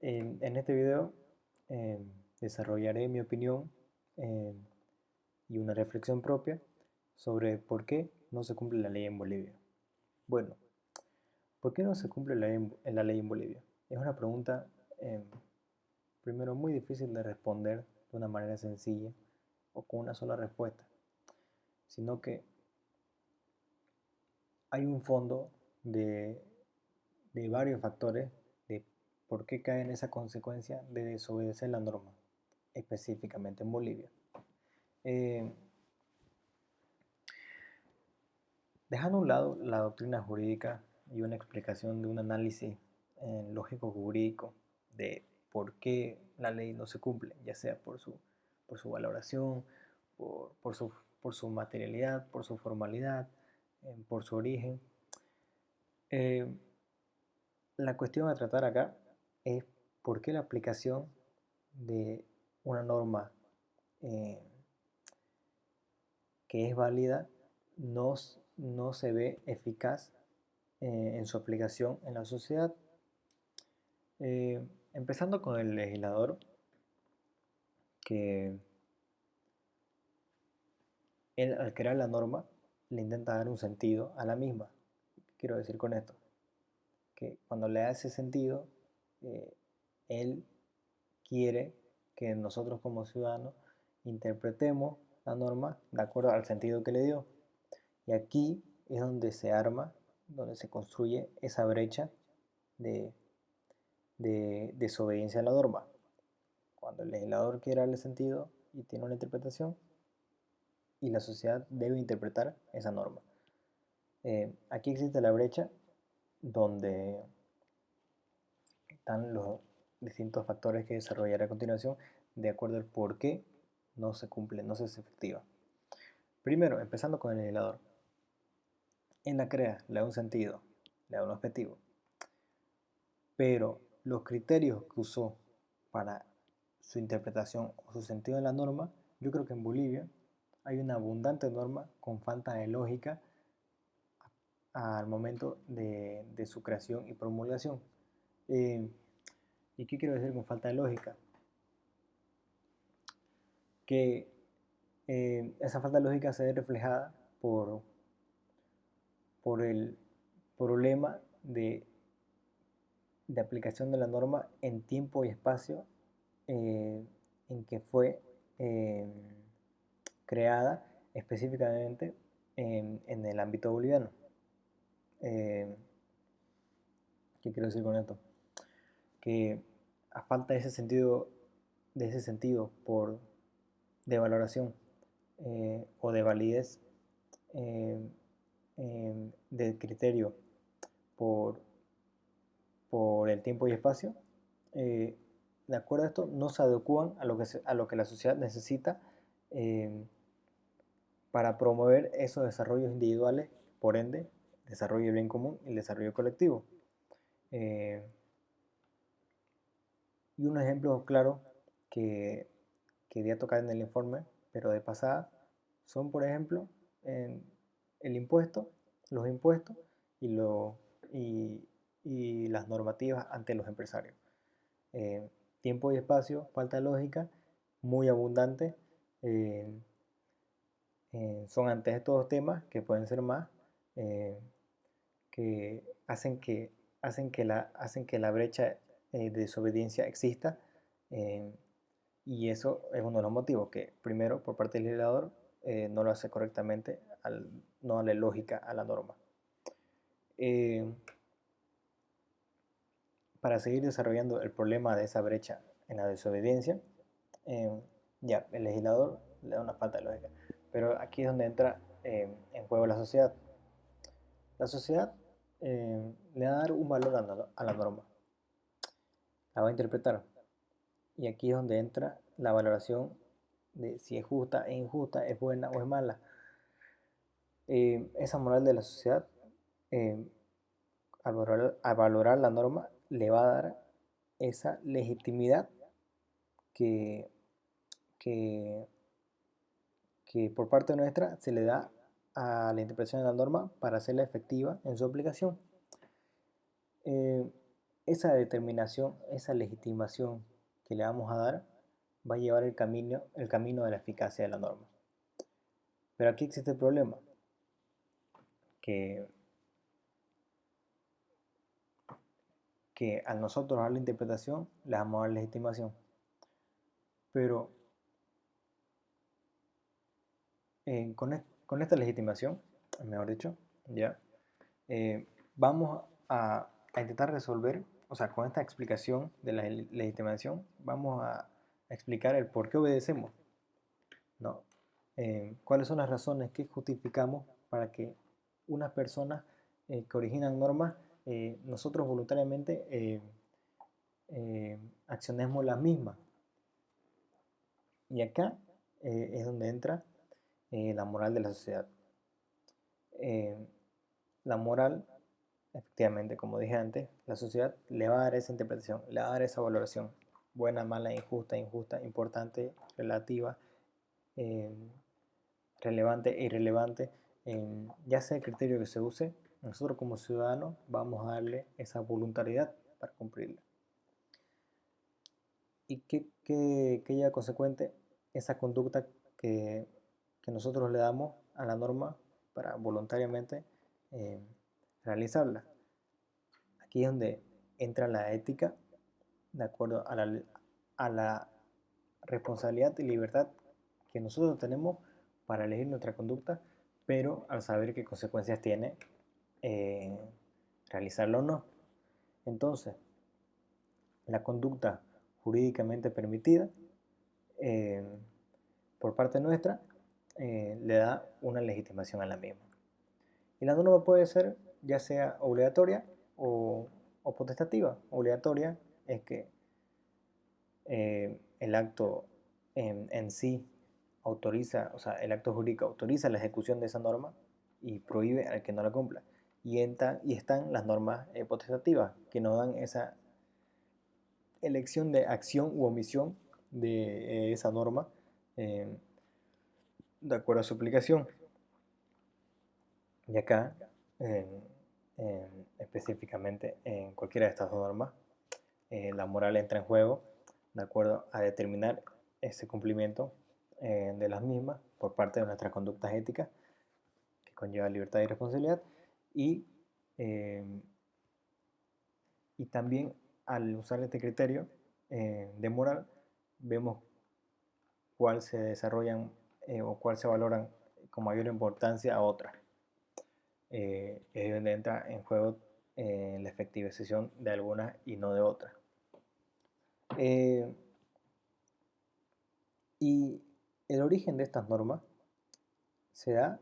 En este video desarrollaré mi opinión eh, y una reflexión propia sobre por qué no se cumple la ley en Bolivia. Bueno, ¿por qué no se cumple la ley en Bolivia? Es una pregunta, primero, muy difícil de responder de una manera sencilla o con una sola respuesta, sino que hay un fondo de, de varios factores de por qué cae en esa consecuencia de desobedecer la norma, específicamente en Bolivia. Eh, Dejando a un lado la doctrina jurídica y una explicación de un análisis lógico jurídico de por qué la ley no se cumple, ya sea por su valoración, por, por, su, por su materialidad, por su formalidad, por su origen. Eh, la cuestión a tratar acá es por qué la aplicación de una norma eh, que es válida no, no se ve eficaz en su aplicación en la sociedad. Eh, Empezando con el legislador, que él al crear la norma le intenta dar un sentido a la misma. ¿Qué quiero decir con esto? Que cuando le da ese sentido, eh, él quiere que nosotros como ciudadanos interpretemos la norma de acuerdo al sentido que le dio. Y aquí es donde se arma, donde se construye esa brecha de, de desobediencia a la norma. Cuando el legislador quiere darle sentido y tiene una interpretación, y la sociedad debe interpretar esa norma. Aquí existe la brecha donde están los distintos factores que desarrollaré a continuación de acuerdo al por qué no se cumple, no se hace efectiva. Primero, empezando con el legislador. Él la crea, le da un sentido, le da un objetivo, pero los criterios que usó para su interpretación o su sentido de la norma, yo creo que en Bolivia hay una abundante norma con falta de lógica al momento de su creación y promulgación. Eh, ¿Y qué quiero decir con falta de lógica? Que esa falta de lógica se ve reflejada por el problema de aplicación de la norma en tiempo y espacio eh, en que fue eh, creada específicamente en el ámbito boliviano. Eh, ¿Qué quiero decir con esto? Que a falta de ese sentido de valoración o de validez eh, del criterio por, por el tiempo y espacio, eh, de acuerdo a esto, no se adecuan a lo que la sociedad necesita eh, para promover esos desarrollos individuales, por ende, desarrollo del bien común y el desarrollo colectivo. Eh, y un ejemplo claro que quería tocar en el informe, pero de pasada, son, por ejemplo, el impuesto, los impuestos y, lo, y las normativas ante los empresarios. Eh, Tiempo y espacio, falta de lógica, muy abundante. eh, Son ante estos temas que pueden ser más, eh, que hacen que la brecha de desobediencia exista. eh, y eso es uno de los motivos que, primero, por parte del legislador, no lo hace correctamente, no darle lógica a la norma. Eh, para seguir desarrollando el problema de esa brecha en la desobediencia, eh, ya, el legislador le da una falta de lógica. Pero aquí es donde entra en juego la sociedad. La sociedad le va a dar un valor a la norma, la va a interpretar. Y aquí es donde entra la valoración de si es justa e injusta, es buena o es mala. Esa moral de la sociedad, eh, al valorar la norma, le va a dar esa legitimidad que, que, que por parte nuestra se le da a la interpretación de la norma para hacerla efectiva en su aplicación. Eh, esa determinación, esa legitimación que le vamos a dar va a llevar el camino de la eficacia de la norma. Pero aquí existe el problema, que, que al nosotros dar la interpretación, le vamos a dar legitimación. Pero con esta legitimación, mejor dicho, ya, vamos a intentar resolver, o sea, con esta explicación de la legitimación, vamos a explicar el por qué obedecemos, ¿no? Cuáles son las razones que justificamos para que unas personas que originan normas, nosotros voluntariamente accionemos las mismas. Y acá es donde entra la moral de la sociedad. Eh, la moral, efectivamente, como dije antes, la sociedad le va a dar esa interpretación, le va a dar esa valoración, buena, mala, injusta, injusta, importante, relativa, eh, relevante e irrelevante, ya sea el criterio que se use, nosotros como ciudadanos vamos a darle esa voluntariedad para cumplirla. ¿Y qué lleva consecuente? Esa conducta que, que nosotros le damos a la norma para voluntariamente eh, realizarla. Aquí es donde entra la ética, de acuerdo a la responsabilidad y libertad que nosotros tenemos para elegir nuestra conducta, pero al saber qué consecuencias tiene eh, realizarlo o no. Entonces, la conducta jurídicamente permitida eh, por parte nuestra le da una legitimación a la misma. Y la norma puede ser ya sea obligatoria o potestativa. Obligatoria es que el acto en sí autoriza, o sea, el acto jurídico autoriza la ejecución de esa norma y prohíbe al que no la cumpla. Y están las normas potestativas que nos dan esa elección de acción u omisión de esa norma eh, de acuerdo a su aplicación. Y acá, específicamente en cualquiera de estas dos normas, la moral entra en juego de acuerdo a determinar ese cumplimiento de las mismas por parte de nuestras conductas éticas que conlleva libertad y responsabilidad y, eh, y también al usar este criterio de moral vemos cuál se desarrollan o cuál se valoran con mayor importancia a otras. Es donde entra en juego la efectivización de algunas y no de otras. Eh, y el origen de estas normas se da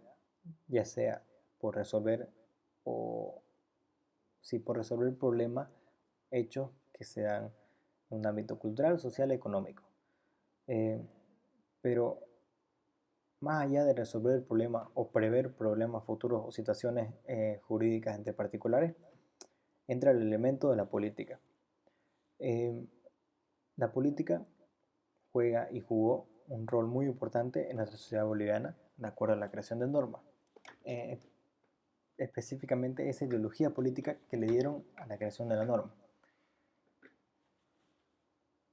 ya sea por resolver o sí, por resolver problemas hechos que se dan en un ámbito cultural, social y económico. Eh, pero más allá de resolver el problema o prever problemas futuros o situaciones jurídicas entre particulares, entra el elemento de la política. Eh, la política juega y jugó un rol muy importante en nuestra sociedad boliviana de acuerdo a la creación de normas. Eh, específicamente esa ideología política que le dieron a la creación de la norma.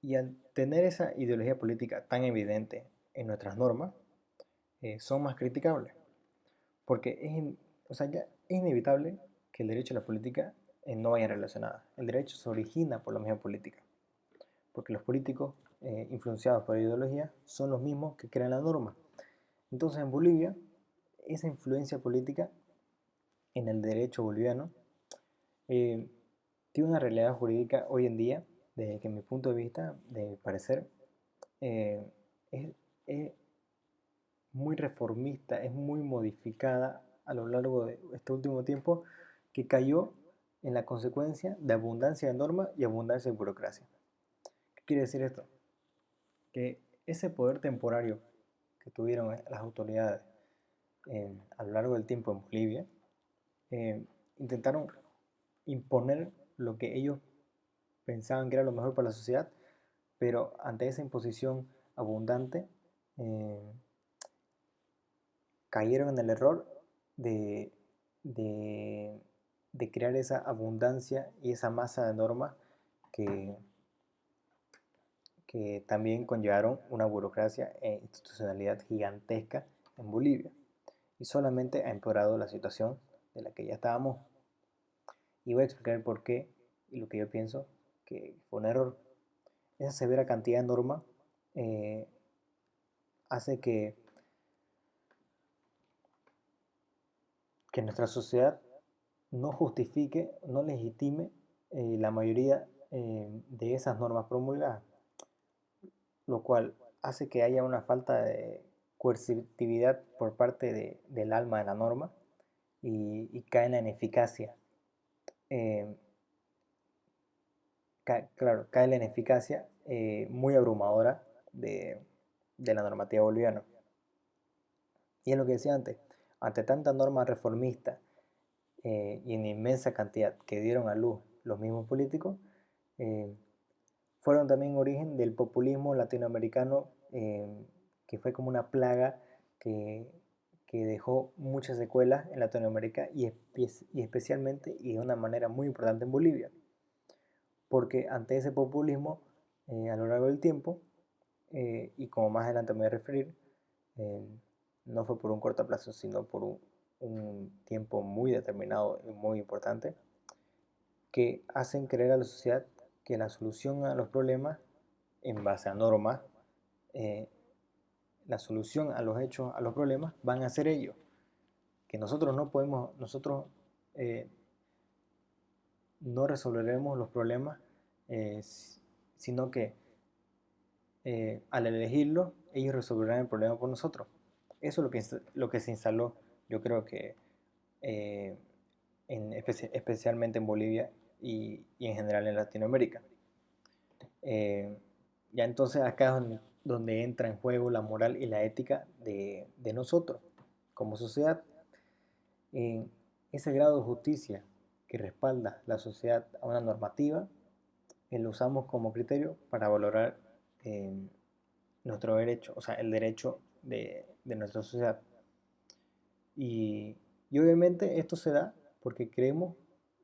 Y al tener esa ideología política tan evidente en nuestras normas, son más criticables. Porque o sea, ya es inevitable que el derecho y la política no vayan relacionadas. El derecho se origina por la misma política. Porque los políticos influenciados por la ideología son los mismos que crean la norma. Entonces en Bolivia, esa influencia política en el derecho boliviano eh, tiene una realidad jurídica hoy en día, desde que mi punto de vista, de mi parecer, eh, es, es muy reformista, es muy modificada a lo largo de este último tiempo, que cayó en la consecuencia de abundancia de normas y abundancia de burocracia. ¿Qué quiere decir esto? Que ese poder temporario que tuvieron las autoridades a lo largo del tiempo en Bolivia, intentaron imponer lo que ellos pensaban que era lo mejor para la sociedad, pero ante esa imposición abundante, eh, cayeron en el error de, de, de crear esa abundancia y esa masa de normas que, que también conllevaron una burocracia e institucionalidad gigantesca en Bolivia y solamente ha empeorado la situación de la que ya estábamos. Y voy a explicar por qué y lo que yo pienso que fue un error. Esa severa cantidad de normas eh, hace que nuestra sociedad no justifique, no legitime la mayoría de esas normas promulgadas, lo cual hace que haya una falta de coercitividad por parte del alma de la norma y cae en la ineficacia. Eh, claro, cae en la ineficacia muy abrumadora de la normativa boliviana. Y es lo que decía antes, ante tanta norma reformista y en inmensa cantidad que dieron a luz los mismos políticos, eh, fueron también origen del populismo latinoamericano, que fue como una plaga que, que dejó muchas secuelas en Latinoamérica y especialmente y de una manera muy importante en Bolivia, porque ante ese populismo a lo largo del tiempo, y como más adelante me voy a referir, eh, no fue por un corto plazo, sino por un tiempo muy determinado y muy importante, que hacen creer a la sociedad que la solución a los problemas en base a normas, eh, la solución a los hechos, a los problemas, van a ser ellos. Que nosotros no podemos, nosotros eh, no resolveremos los problemas, eh, sino que al elegirlos, ellos resolverán el problema por nosotros. Eso es lo que se instaló, yo creo que eh, especialmente en Bolivia y en general en Latinoamérica. Eh, ya entonces acá es donde entra en juego la moral y la ética de nosotros como sociedad. Ese grado de justicia que respalda la sociedad a una normativa, lo usamos como criterio para valorar eh, nuestro derecho, o sea, el derecho de nuestra sociedad. Y, y obviamente esto se da porque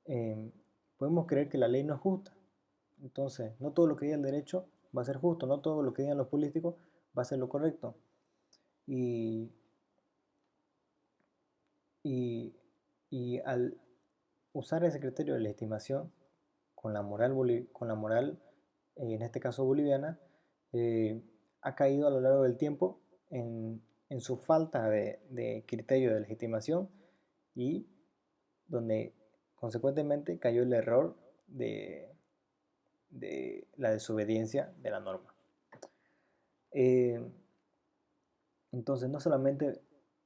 eh, podemos creer que la ley no es justa. Entonces, no todo lo que diga el derecho va a ser justo, no todo lo que digan los políticos va a ser lo correcto. Y, y, y al usar ese criterio de legitimación con la moral en este caso boliviana, ha caído a lo largo del tiempo en su falta de criterio de legitimación y donde consecuentemente cayó el error de la desobediencia de la norma. Eh, entonces, no solamente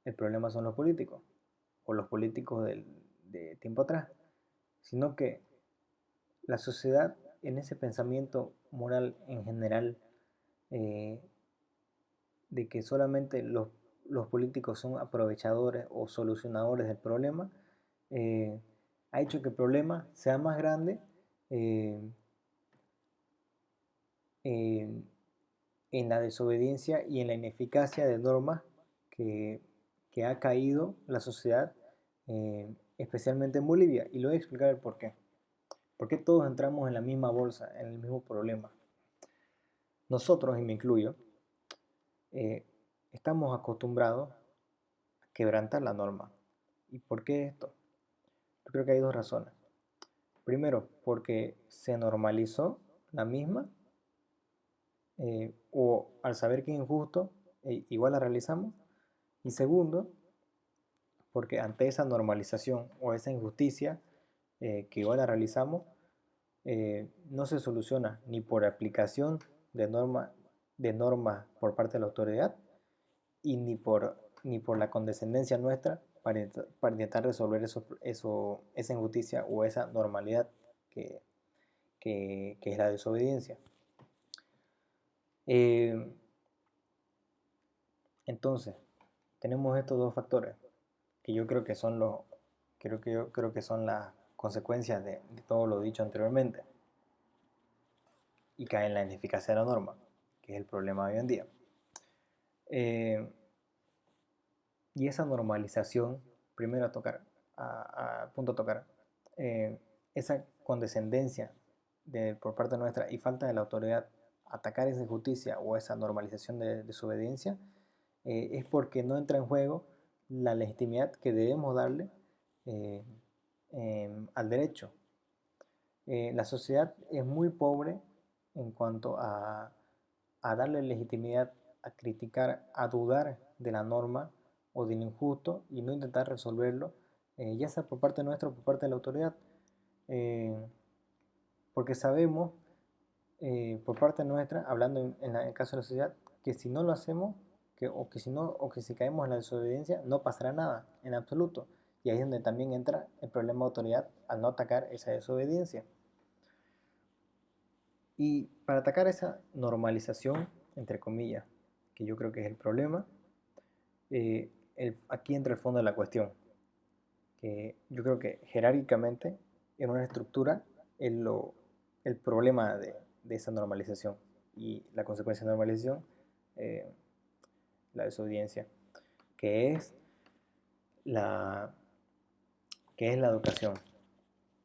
el problema son los políticos o los políticos de tiempo atrás, sino que la sociedad en ese pensamiento moral en general, eh, de que solamente los políticos son aprovechadores o solucionadores del problema, eh, ha hecho que el problema sea más grande eh, eh, en la desobediencia y en la ineficacia de normas que, que ha caído la sociedad, especialmente en Bolivia. Y lo voy a explicar el por qué. ¿Por qué todos entramos en la misma bolsa, en el mismo problema? Nosotros, y me incluyo, eh, estamos acostumbrados a quebrantar la norma. ¿Y por qué esto? Yo creo que hay dos razones. Primero, porque se normalizó la misma, o al saber que es injusto, igual la realizamos. Y segundo, porque ante esa normalización o esa injusticia que igual la realizamos, no se soluciona ni por aplicación de normas por parte de la autoridad y ni por la condescendencia nuestra para intentar resolver esa injusticia o esa normalidad que, que es la desobediencia. Eh, entonces, tenemos estos dos factores que yo creo que son yo creo que son las consecuencias de todo lo dicho anteriormente y caen en la ineficacia de la norma, que es el problema de hoy en día. Eh, y esa normalización, primero a tocar, a punto a tocar, esa condescendencia por parte nuestra y falta de la autoridad atacar esa injusticia o esa normalización de desobediencia, es porque no entra en juego la legitimidad que debemos darle eh, al derecho. La sociedad es muy pobre en cuanto a darle legitimidad, a criticar, a dudar de la norma o del injusto y no intentar resolverlo, ya sea por parte nuestra o por parte de la autoridad. Eh, Porque sabemos, por parte nuestra, hablando en el caso de la sociedad, que si no lo hacemos, o que si caemos en la desobediencia, no pasará nada, en absoluto. Y ahí es donde también entra el problema de autoridad al no atacar esa desobediencia. Y para atacar esa normalización, entre comillas, que yo creo que es el problema, aquí entra el fondo de la cuestión, que yo creo que jerárquicamente en una estructura es el problema de esa normalización y la consecuencia de normalización, eh, la desobediencia, que es la, que es la educación.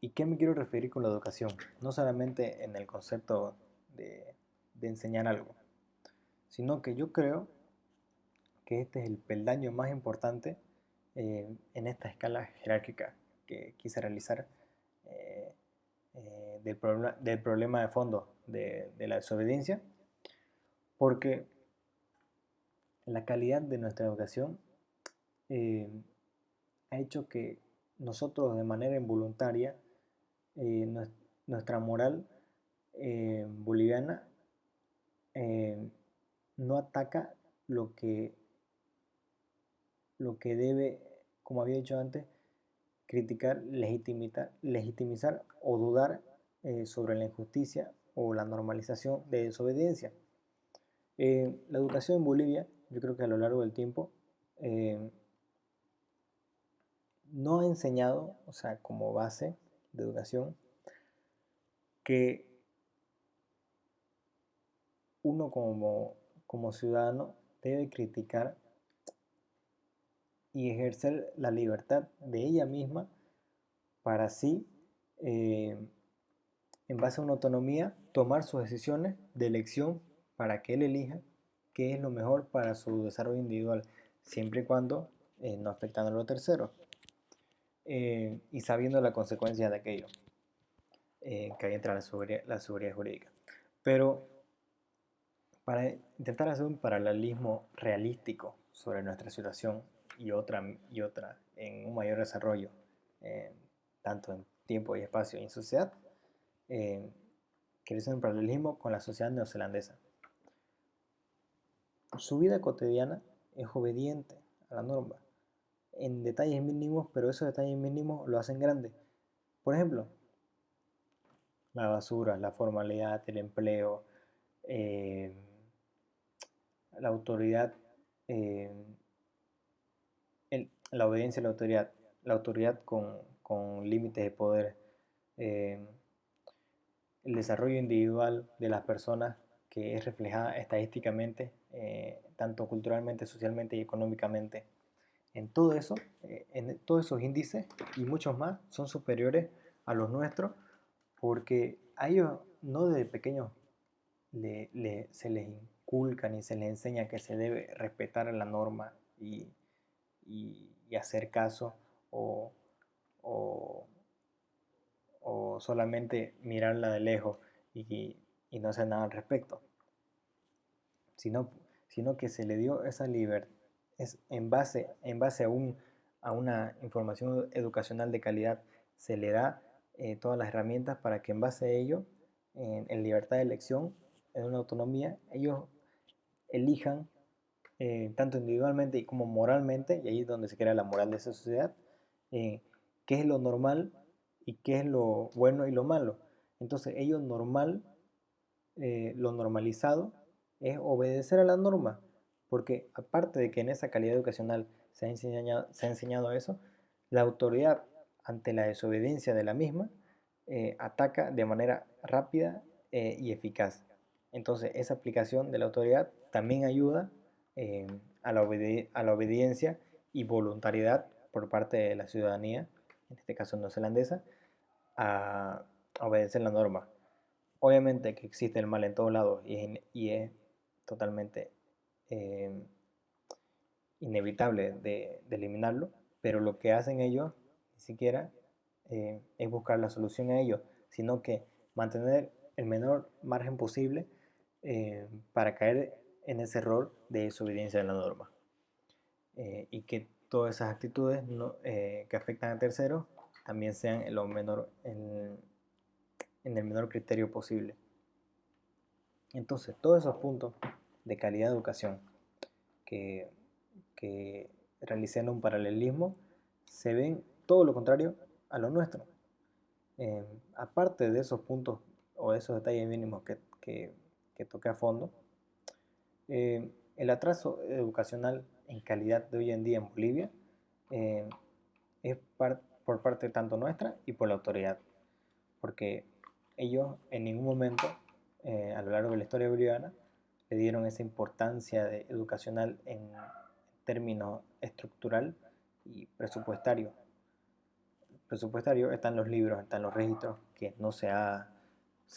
¿Y qué me quiero referir con la educación? No solamente en el concepto de enseñar algo, sino que yo creo que este es el peldaño más importante en esta escala jerárquica que quise realizar eh, del problema de fondo de la desobediencia, porque la calidad de nuestra educación eh, ha hecho que nosotros de manera involuntaria, eh, nuestra moral boliviana eh, no ataca lo que, lo que debe, como había dicho antes, criticar, legitimizar o dudar sobre la injusticia o la normalización de desobediencia. La educación en Bolivia, yo creo que a lo largo del tiempo, eh, no ha enseñado, o sea, como base de educación, que uno como ciudadano debe criticar y ejercer la libertad de ella misma para así, eh, en base a una autonomía, tomar sus decisiones de elección para que él elija qué es lo mejor para su desarrollo individual, siempre y cuando no afectando a los terceros, y sabiendo la consecuencia de aquello, que ahí entra la seguridad jurídica. Pero para intentar hacer un paralelismo realístico sobre nuestra situación y otra en un mayor desarrollo, eh, tanto en tiempo y espacio y en sociedad, eh, quiere hacer un paralelismo con la sociedad neozelandesa. Su vida cotidiana es obediente a la norma, en detalles mínimos, pero esos detalles mínimos lo hacen grande. Por ejemplo, la basura, la formalidad, el empleo, eh, la autoridad, eh, la obediencia a la autoridad con límites de poder, eh, el desarrollo individual de las personas que es reflejada estadísticamente, tanto culturalmente, socialmente y económicamente. En todo eso, en todos esos índices y muchos más son superiores a los nuestros porque a ellos no desde pequeños se les inculca ni se les enseña que se debe respetar la norma y hacer caso o, o, o solamente mirarla de lejos y no hacer nada al respecto, sino, sino que se le dio esa libertad es en base a una información educacional de calidad, se le da todas las herramientas para que en base a ello, en libertad de elección, en una autonomía, ellos elijan tanto individualmente y como moralmente, y ahí es donde se crea la moral de esa sociedad, eh, qué es lo normal y qué es lo bueno y lo malo. Entonces, ello normal, lo normalizado, es obedecer a la norma, porque aparte de que en esa calidad educacional se ha enseñado eso, la autoridad ante la desobediencia de la misma ataca de manera rápida y eficaz. Entonces, esa aplicación de la autoridad también ayuda eh, a la obediencia y voluntariedad por parte de la ciudadanía, en este caso neozelandesa, a obedecer la norma. Obviamente que existe el mal en todos lados y es totalmente eh, inevitable de eliminarlo, pero lo que hacen ellos ni siquiera es buscar la solución a ello, sino que mantener el menor margen posible para caer en ese error de desobediencia de la norma y que todas esas actitudes que afectan a terceros también sean en el menor criterio posible. Entonces, todos esos puntos de calidad de educación que, que realicé en un paralelismo se ven todo lo contrario a lo nuestro. Aparte de esos puntos o de esos detalles mínimos que toqué a fondo, el atraso educacional en calidad de hoy en día en Bolivia eh, es por parte tanto nuestra y por la autoridad, porque ellos en ningún momento a lo largo de la historia boliviana le dieron esa importancia educacional en términos estructural y presupuestario. Presupuestario están los libros, están los registros que no se ha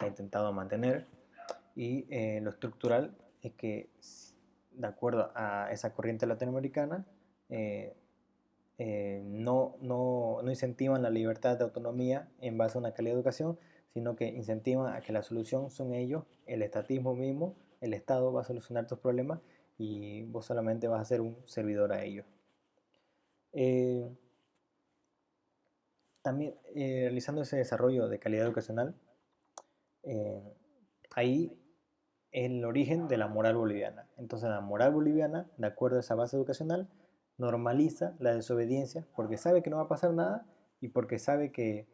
intentado mantener y lo estructural es que de acuerdo a esa corriente latinoamericana eh, no incentivan la libertad de autonomía en base a una calidad de educación, sino que incentivan a que la solución son ellos, el estatismo mismo, el Estado va a solucionar tus problemas y vos solamente vas a ser un servidor a ellos. Eh, También realizando ese desarrollo de calidad educacional, eh, ahí es el origen de la moral boliviana. Entonces la moral boliviana, de acuerdo a esa base educacional, normaliza la desobediencia porque sabe que no va a pasar nada y porque sabe que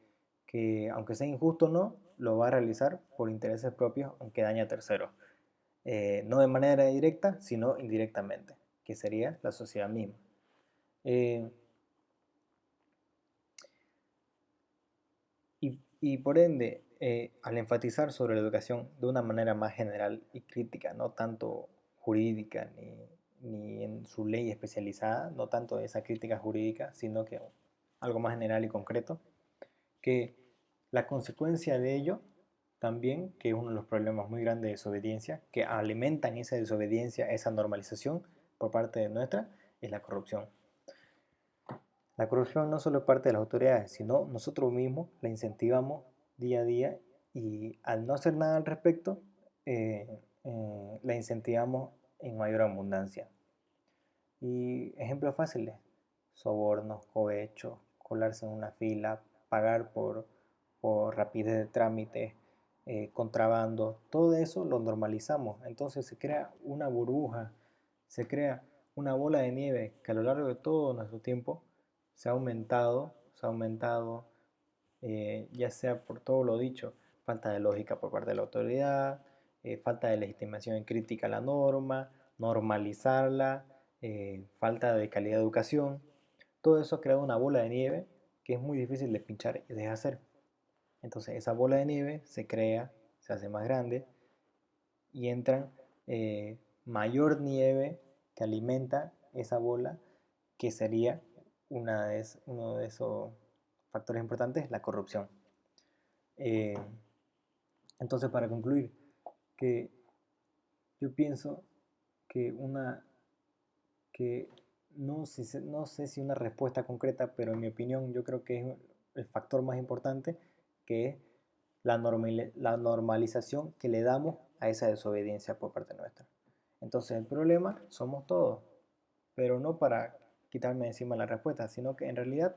aunque sea injusto o no, lo va a realizar por intereses propios, aunque daña a terceros. No de manera directa, sino indirectamente, que sería la sociedad misma. Eh, y por ende, al enfatizar sobre la educación de una manera más general y crítica, no tanto jurídica ni en su ley especializada, no tanto esa crítica jurídica, sino que algo más general y concreto, que la consecuencia de ello también, que es uno de los problemas muy grandes de desobediencia, que alimentan esa desobediencia, esa normalización por parte de nuestra, es la corrupción. La corrupción no solo es parte de las autoridades, sino nosotros mismos la incentivamos día a día y al no hacer nada al respecto, la incentivamos en mayor abundancia. Y ejemplos fáciles, sobornos, cohechos, colarse en una fila, pagar por rapidez de trámite, contrabando, todo eso lo normalizamos. Entonces se crea una burbuja, se crea una bola de nieve que a lo largo de todo nuestro tiempo se ha aumentado, ya sea por todo lo dicho, falta de lógica por parte de la autoridad, falta de legitimación y crítica a la norma, normalizarla, falta de calidad de educación. Todo eso ha creado una bola de nieve que es muy difícil de pinchar y deshacer. Entonces esa bola de nieve se crea, se hace más grande y entra mayor nieve que alimenta esa bola, que sería uno de esos factores importantes, la corrupción. Eh, entonces, para concluir, que yo pienso que que no sé si una respuesta concreta, pero en mi opinión yo creo que es el factor más importante, que es la normalización que le damos a esa desobediencia por parte nuestra. Entonces el problema somos todos, pero no para quitarme encima la respuesta, sino que en realidad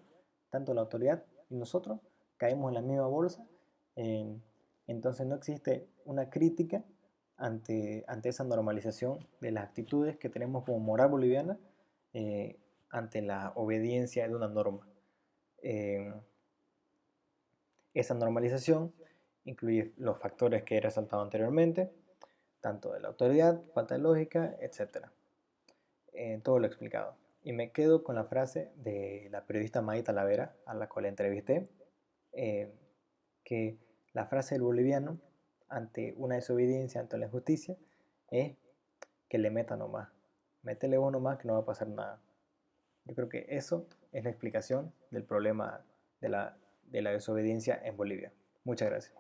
tanto la autoridad y nosotros caemos en la misma bolsa. eh, entonces no existe una crítica ante esa normalización de las actitudes que tenemos como moral boliviana eh, ante la obediencia de una norma. Eh, Esa normalización incluye los factores que he resaltado anteriormente, tanto de la autoridad, falta de lógica, etc. Todo lo explicado. Y me quedo con la frase de la periodista Maggie Talavera, a la cual entrevisté, eh, que la frase del boliviano ante una desobediencia, ante la injusticia, es que le meta nomás. Métele uno más que no va a pasar nada. Yo creo que eso es la explicación del problema de la desobediencia en Bolivia. Muchas gracias.